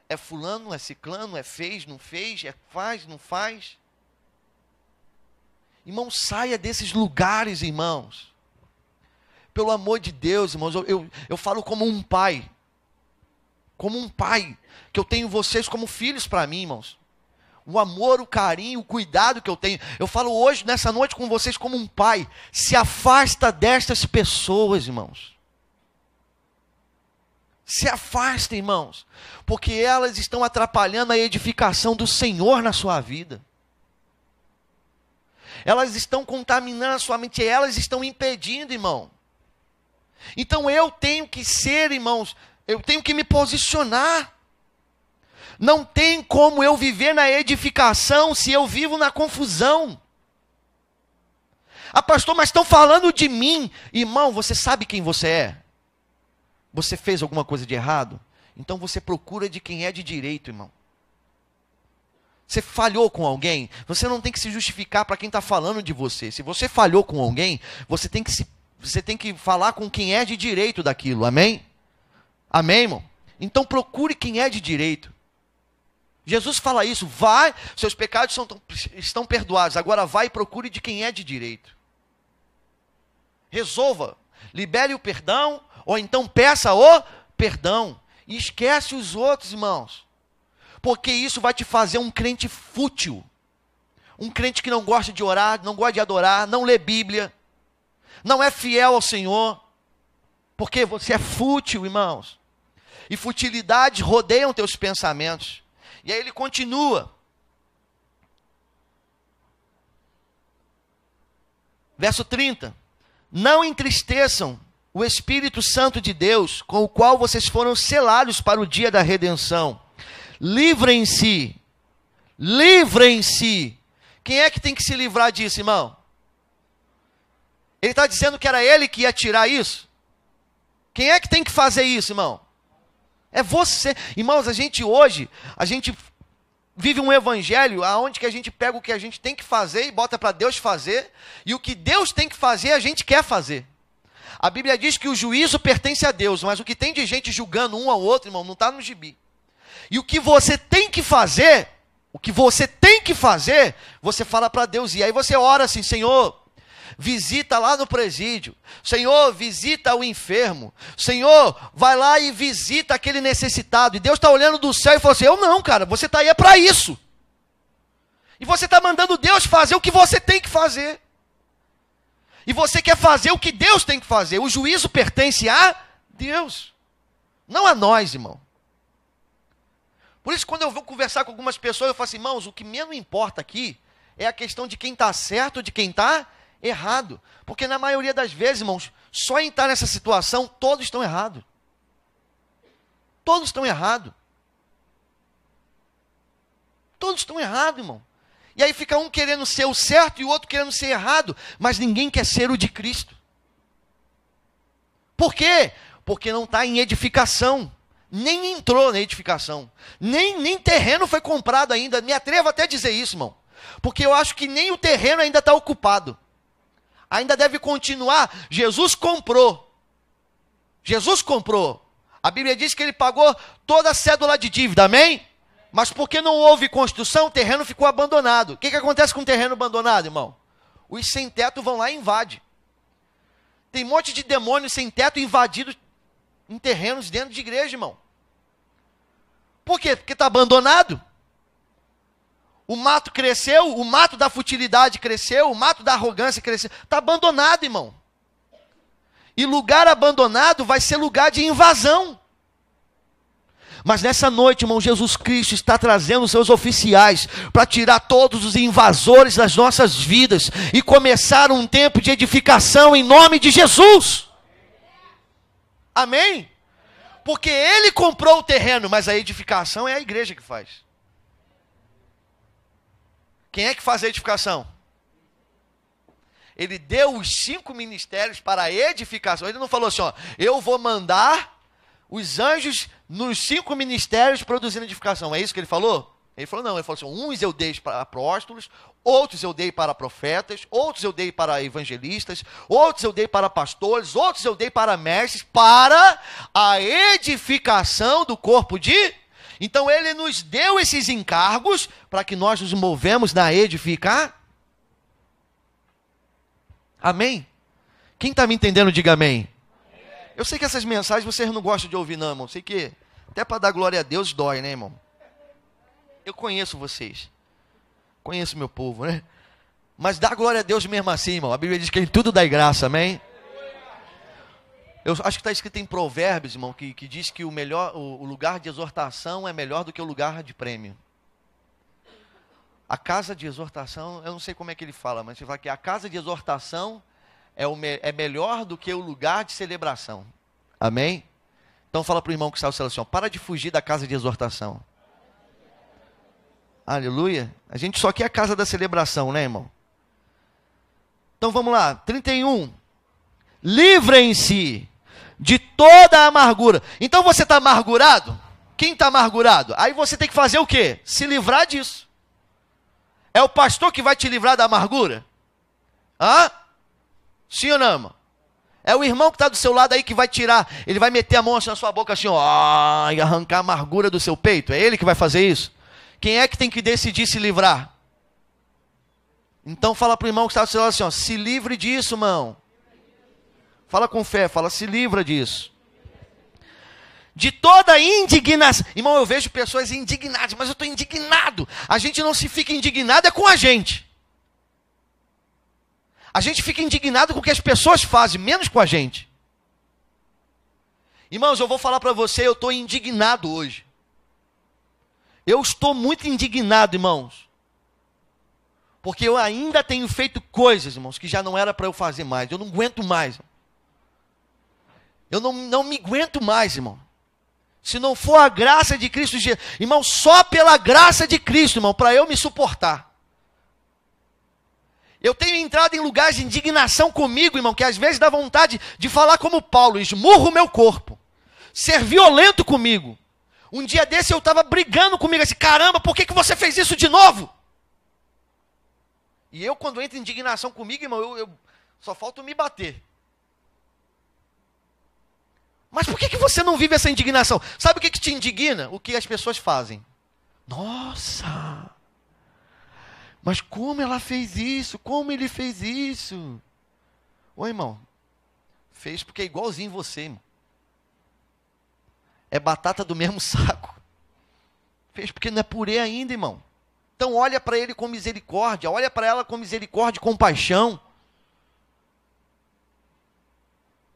É fulano, é ciclano, é fez, não fez, é faz, não faz. Irmão, saia desses lugares, irmãos. Pelo amor de Deus, irmãos, eu falo como um pai. Como um pai, que eu tenho vocês como filhos para mim, irmãos. O amor, o carinho, o cuidado que eu tenho. Eu falo hoje, nessa noite, com vocês como um pai. Se afasta destas pessoas, irmãos. Se afasta, irmãos. Porque elas estão atrapalhando a edificação do Senhor na sua vida. Elas estão contaminando a sua mente, elas estão impedindo, irmão. Então eu tenho que ser, irmãos, eu tenho que me posicionar. Não tem como eu viver na edificação se eu vivo na confusão. Ah, pastor, mas estão falando de mim. Irmão, você sabe quem você é? Você fez alguma coisa de errado? Então você procura de quem é de direito, irmão. Você falhou com alguém? Você não tem que se justificar para quem está falando de você. Se você falhou com alguém, você tem que falar com quem é de direito daquilo. Amém? Amém, irmão? Então procure quem é de direito. Jesus fala isso. Vai, seus pecados estão perdoados. Agora vai e procure de quem é de direito. Resolva. Libere o perdão ou então peça o perdão. E esquece os outros, irmãos. Porque isso vai te fazer um crente fútil. Um crente que não gosta de orar, não gosta de adorar, não lê Bíblia, não é fiel ao Senhor. Porque você é fútil, irmãos. E futilidades rodeiam teus pensamentos. E aí ele continua. Verso 30. Não entristeçam o Espírito Santo de Deus, com o qual vocês foram selados para o dia da redenção. Livrem-se. Livrem-se. Quem é que tem que se livrar disso, irmão? Ele está dizendo que era ele que ia tirar isso? Quem é que tem que fazer isso, irmão? É você. Irmãos, a gente vive um evangelho onde que a gente pega o que a gente tem que fazer e bota para Deus fazer, e o que Deus tem que fazer, a gente quer fazer. A Bíblia diz que o juízo pertence a Deus, mas o que tem de gente julgando um ao outro, irmão, não está no gibi. E o que você tem que fazer, você fala para Deus, e aí você ora assim: Senhor, visita lá no presídio, Senhor, visita o enfermo, Senhor, vai lá e visita aquele necessitado. E Deus está olhando do céu e falou assim: eu não, cara, você está aí é para isso. E você está mandando Deus fazer o que você tem que fazer. E você quer fazer o que Deus tem que fazer. O juízo pertence a Deus, não a nós, irmão. Por isso, quando eu vou conversar com algumas pessoas, eu falo assim: irmãos, o que menos importa aqui é a questão de quem está certo ou de quem está errado. Porque na maioria das vezes, irmãos, só em estar nessa situação, todos estão errados. Todos estão errados. Todos estão errados, irmão. E aí fica um querendo ser o certo e o outro querendo ser errado, mas ninguém quer ser o de Cristo. Por quê? Porque não está em edificação. Nem entrou na edificação. Nem terreno foi comprado ainda. Me atrevo até a dizer isso, irmão. Porque eu acho que nem o terreno ainda está ocupado. Ainda deve continuar. Jesus comprou. A Bíblia diz que ele pagou toda a cédula de dívida, amém? Mas porque não houve construção, o terreno ficou abandonado. O que acontece com o terreno abandonado, irmão? Os sem teto vão lá e invadem. Tem um monte de demônios sem teto invadidos em terrenos dentro de igreja, irmão. Por quê? Porque está abandonado. O mato cresceu, o mato da futilidade cresceu, o mato da arrogância cresceu. Está abandonado, irmão. E lugar abandonado vai ser lugar de invasão. Mas nessa noite, irmão, Jesus Cristo está trazendo seus oficiais para tirar todos os invasores das nossas vidas e começar um tempo de edificação em nome de Jesus. Amém? Porque ele comprou o terreno, mas a edificação é a igreja que faz. Quem é que faz a edificação? Ele deu os 5 ministérios para a edificação. Ele não falou assim: ó, eu vou mandar os anjos nos 5 ministérios produzindo edificação. É isso que ele falou? Ele falou: não, ele falou assim: uns eu dei para apóstolos, outros eu dei para profetas, outros eu dei para evangelistas, outros eu dei para pastores, outros eu dei para mestres, para a edificação do corpo de... Então ele nos deu esses encargos para que nós nos movemos na edificar. Amém? Quem está me entendendo, diga amém. Eu sei que essas mensagens vocês não gostam de ouvir, não, irmão. Sei que até para dar glória a Deus dói, né, irmão? Eu conheço vocês. Conheço meu povo, né? Mas dá glória a Deus mesmo assim, irmão. A Bíblia diz que em tudo dá graça, amém? Eu acho que está escrito em Provérbios, irmão, que diz que o lugar de exortação é melhor do que o lugar de prêmio. A casa de exortação, eu não sei como é que ele fala, mas ele fala que a casa de exortação é melhor do que o lugar de celebração. Amém? Então fala para o irmão que está ao céu assim: ó, para de fugir da casa de exortação. Aleluia. A gente só quer a casa da celebração, né, irmão? Então vamos lá, 31. Livrem-se de toda a amargura. Então você está amargurado? Quem está amargurado? Aí você tem que fazer o quê? Se livrar disso. É o pastor que vai te livrar da amargura? Hã? Sim ou não, irmão? É o irmão que está do seu lado aí que vai tirar, ele vai meter a mão assim na sua boca assim, ó, e arrancar a amargura do seu peito. É ele que vai fazer isso? Quem é que tem que decidir se livrar? Então fala para o irmão que está do seu lado assim, ó, se livre disso, irmão. Fala com fé, fala, se livra disso. de toda indignação. Irmão, eu vejo pessoas indignadas, mas eu estou indignado. A gente não se fica indignado, é com a gente. A gente fica indignado com o que as pessoas fazem, menos com a gente. Irmãos, eu vou falar para você, eu estou indignado hoje. Eu estou muito indignado, irmãos. Porque eu ainda tenho feito coisas, irmãos, que já não era para eu fazer mais. Eu não aguento mais. Eu não me aguento mais, irmão. Se não for a graça de Cristo Jesus. Irmão, só pela graça de Cristo, irmão, para eu me suportar. Eu tenho entrado em lugares de indignação comigo, irmão, que às vezes dá vontade de falar como Paulo, esmurro o meu corpo. Ser violento comigo. Um dia desse eu estava brigando comigo, assim, caramba, por que você fez isso de novo? E eu, quando entro em indignação comigo, irmão, eu só falta me bater. Mas por que você não vive essa indignação? Sabe o que te indigna? O que as pessoas fazem. Nossa! Mas como ela fez isso? Como ele fez isso? Ô, irmão, fez porque é igualzinho você, irmão. É batata do mesmo saco. Fez porque não é purê ainda, irmão. Então olha para ele com misericórdia, olha para ela com misericórdia e compaixão.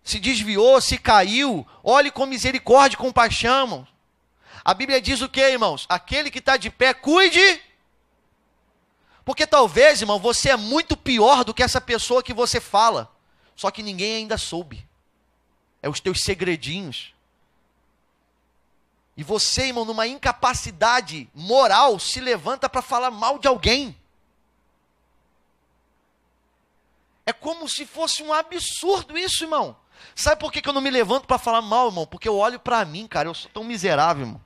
Se desviou, se caiu, olhe com misericórdia e compaixão, irmão. A Bíblia diz o que, irmãos? Aquele que está de pé, cuide. Porque talvez, irmão, você é muito pior do que essa pessoa que você fala. Só que ninguém ainda soube. É os teus segredinhos. E você, irmão, numa incapacidade moral, se levanta para falar mal de alguém. É como se fosse um absurdo isso, irmão. Sabe por que eu não me levanto para falar mal, irmão? Porque eu olho para mim, cara, eu sou tão miserável, irmão.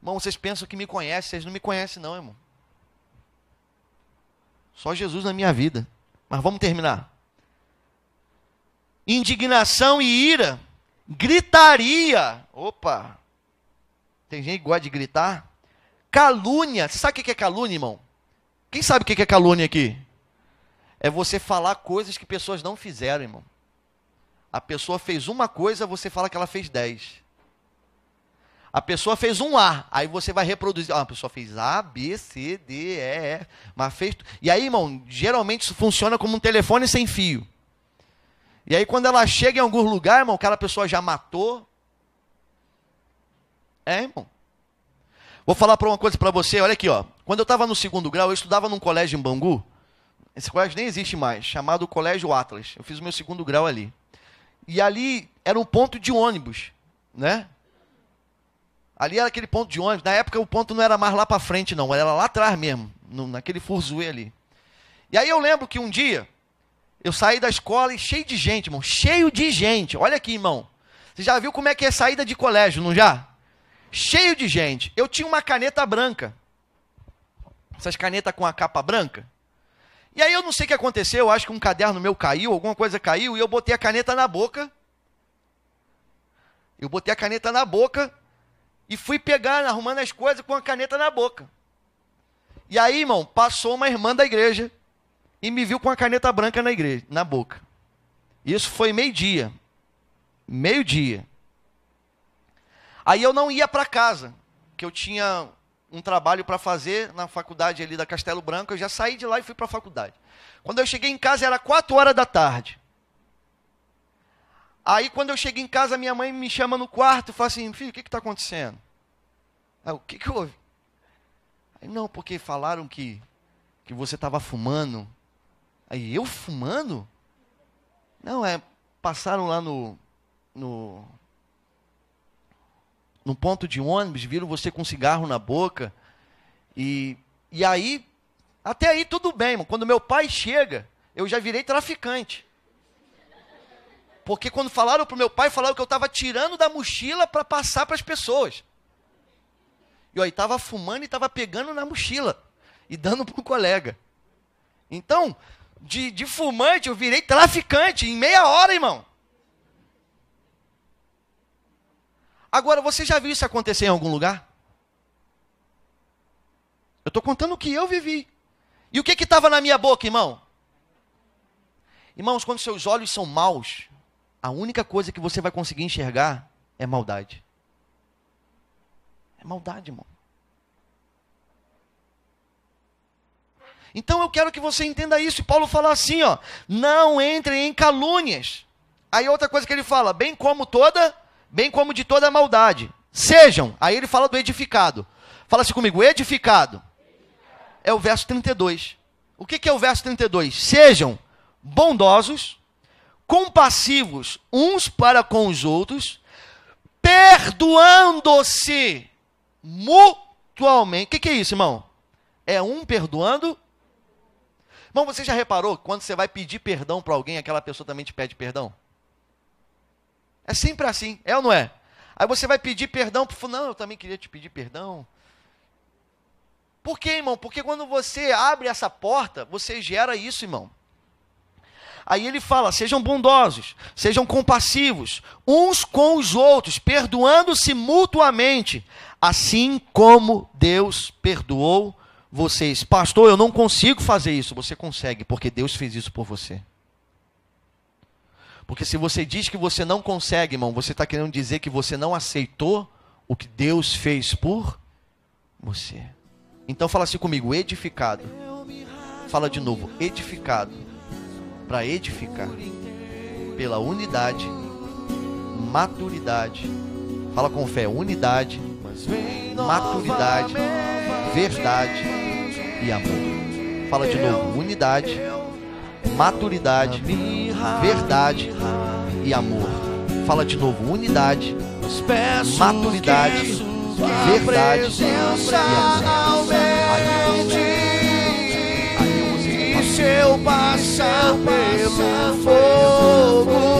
Irmão, vocês pensam que me conhecem, vocês não me conhecem não, irmão. Só Jesus na minha vida. Mas vamos terminar. Indignação e ira. Gritaria. Opa. Tem gente que gosta de gritar. Calúnia. Você sabe o que é calúnia, irmão? Quem sabe o que é calúnia aqui? É você falar coisas que pessoas não fizeram, irmão. A pessoa fez uma coisa, você fala que ela fez 10. A pessoa fez um A, aí você vai reproduzir. A pessoa fez A, B, C, D, E, F. Mas fez. E aí, irmão, geralmente isso funciona como um telefone sem fio. E aí, quando ela chega em algum lugar, irmão, aquela pessoa já matou. Irmão. Vou falar uma coisa para você, olha aqui, ó. Quando eu estava no 2º grau, eu estudava num colégio em Bangu. Esse colégio nem existe mais, chamado Colégio Atlas. Eu fiz o meu 2º grau ali. E ali era um ponto de ônibus, né? Ali era aquele ponto de ônibus. Na época o ponto não era mais lá para frente, não. Era lá atrás mesmo, naquele fuzuê ali. E aí eu lembro que um dia, eu saí da escola e cheio de gente, irmão. Cheio de gente. Olha aqui, irmão. Você já viu como é que é saída de colégio, não já? Cheio de gente. Eu tinha uma caneta branca. Essas canetas com a capa branca. E aí eu não sei o que aconteceu. Eu acho que um caderno meu caiu, alguma coisa caiu. E eu botei a caneta na boca. Eu botei a caneta na boca. E fui pegar, arrumando as coisas com a caneta na boca. E aí, irmão, passou uma irmã da igreja e me viu com a caneta branca na igreja, na boca. Isso foi meio-dia. Meio-dia. Aí eu não ia para casa, que eu tinha um trabalho para fazer na faculdade ali da Castelo Branco. Eu já saí de lá e fui para a faculdade. Quando eu cheguei em casa, era 4 horas da tarde. Aí, quando eu cheguei em casa, minha mãe me chama no quarto e fala assim, filho, o que está acontecendo? Aí, o que houve? Aí, não, porque falaram que você estava fumando. Aí, eu fumando? Não, passaram lá no ponto de ônibus, viram você com cigarro na boca. E aí, até aí tudo bem, irmão. Quando meu pai chega, eu já virei traficante. Porque quando falaram para o meu pai, falaram que eu estava tirando da mochila para passar para as pessoas. E eu estava fumando e estava pegando na mochila e dando para o colega. Então, de fumante, eu virei traficante em meia hora, irmão. Agora, você já viu isso acontecer em algum lugar? Eu estou contando o que eu vivi. E o que estava na minha boca, irmão? Irmãos, quando seus olhos são maus, a única coisa que você vai conseguir enxergar é maldade. É maldade, irmão. Então eu quero que você entenda isso. E Paulo fala assim, ó, não entrem em calúnias. Aí outra coisa que ele fala, bem como de toda maldade. Sejam, aí ele fala do edificado. Fala assim comigo, edificado. É o verso 32. O que é o verso 32? Sejam bondosos, compassivos uns para com os outros, perdoando-se mutualmente. O que é isso, irmão? É um perdoando. Irmão, você já reparou que quando você vai pedir perdão para alguém, aquela pessoa também te pede perdão? É sempre assim, é ou não é? Aí você vai pedir perdão para não, eu também queria te pedir perdão. Por quê, irmão? Porque quando você abre essa porta, você gera isso, irmão. Aí ele fala, sejam bondosos, sejam compassivos, uns com os outros, perdoando-se mutuamente, assim como Deus perdoou vocês. Pastor, eu não consigo fazer isso. Você consegue, porque Deus fez isso por você. Porque se você diz que você não consegue, irmão, você está querendo dizer que você não aceitou o que Deus fez por você. Então fala assim comigo, edificado. Fala de novo, edificado. Para edificar. Pela unidade, maturidade. Fala com fé, unidade, maturidade, verdade e amor. Fala de novo, unidade, maturidade, verdade e amor. Fala de novo, unidade, maturidade, verdade e amor. Se eu passar pelo fogo,